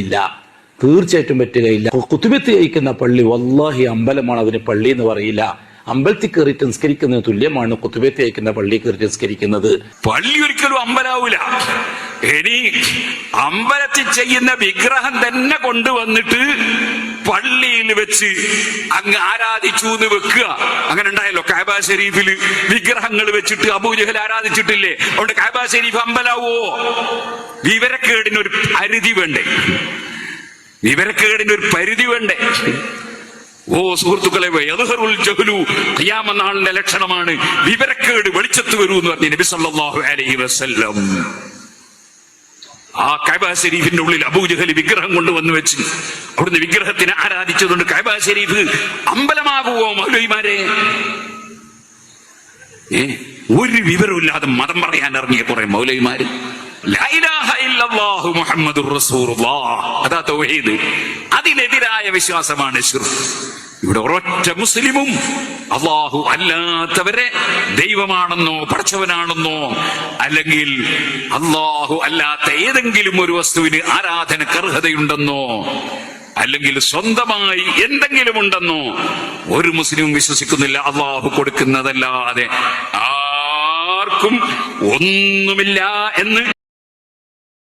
ഇല്ല, തീർച്ചയായിട്ടും പറ്റുകയില്ല. കുത്തുബത്ത് കഴിക്കുന്ന പള്ളി വല്ലാഹി അമ്പലമാണ്, അതിന് പള്ളി എന്ന് പറയില്ല. അമ്പലത്തിൽ കയറിയിട്ട് നിസ്കരിക്കുന്നതിന് തുല്യമാണ് കുത്തുബത്ത് കഴിക്കുന്ന പള്ളി കയറിയിട്ട് നിസ്കരിക്കുന്നത്. പള്ളി ഒരിക്കലും അമ്പലാവൂല. ഇനി അമ്പലത്തിൽ ചെയ്യുന്ന വിഗ്രഹം തന്നെ കൊണ്ടുവന്നിട്ട് പള്ളിയിൽ വെച്ച് അങ്ങ് ആരാധിച്ചു എന്ന് വെക്കുക. അങ്ങനെ ഉണ്ടായല്ലോ കഅബ ശരീഫിൽ വിഗ്രഹങ്ങൾ വെച്ചിട്ട് അബൂജഹൽ ആരാധിച്ചിട്ടില്ലേ? അതുകൊണ്ട് കഅബ ശരീഫ് അമ്പലാവോ? വിവരക്കേടിനൊരു പരിധി വേണ്ടേ? വിവരക്കേടിനൊരു പരിധി വേണ്ടേ? ഓ സുഹൃത്തുക്കളെ, ഖിയാമത്ത് നാളിന്റെ ലക്ഷണമാണ് വിവരക്കേട് വെളിച്ചത്ത് വരൂ എന്ന് പറഞ്ഞ നബി സല്ലല്ലാഹു അലൈഹി വസല്ലം. ആ കഅബ ശരീഫിന്റെ ഉള്ളിൽ അബൂജഹൽ വിഗ്രഹം കൊണ്ടുവന്ന് വെച്ച് അവിടുന്ന് വിഗ്രഹത്തിനെ ആരാധിച്ചതുകൊണ്ട് കഅബ ശരീഫ് അമ്പലമാകുവോ മൗലവിമാരെ? ഒരു വിവരമില്ലാതെ മതം പറയാൻ ഇറങ്ങിയ കുറെ മൗലവിമാര്. ലാ ഇലാഹ ഇല്ലല്ലാഹു മുഹമ്മദുർ റസൂലുള്ളാഹ്, അതാ തൗഹീദ്. അതിനെതിരായ വിശ്വാസമാണ് ശിർക്ക്. ഇവിടെ ഒരൊറ്റ മുസ്ലിമും അള്ളാഹു അല്ലാത്തവരെ ദൈവമാണെന്നോ പടച്ചവനാണെന്നോ അല്ലെങ്കിൽ അള്ളാഹു അല്ലാത്ത ഏതെങ്കിലും ഒരു വസ്തുവിന് ആരാധനക്ക് അർഹതയുണ്ടെന്നോ അല്ലെങ്കിൽ സ്വന്തമായി എന്തെങ്കിലും ഉണ്ടെന്നോ ഒരു മുസ്ലിമും വിശ്വസിക്കുന്നില്ല. അള്ളാഹു കൊടുക്കുന്നതല്ലാതെ ആർക്കും ഒന്നുമില്ല എന്ന്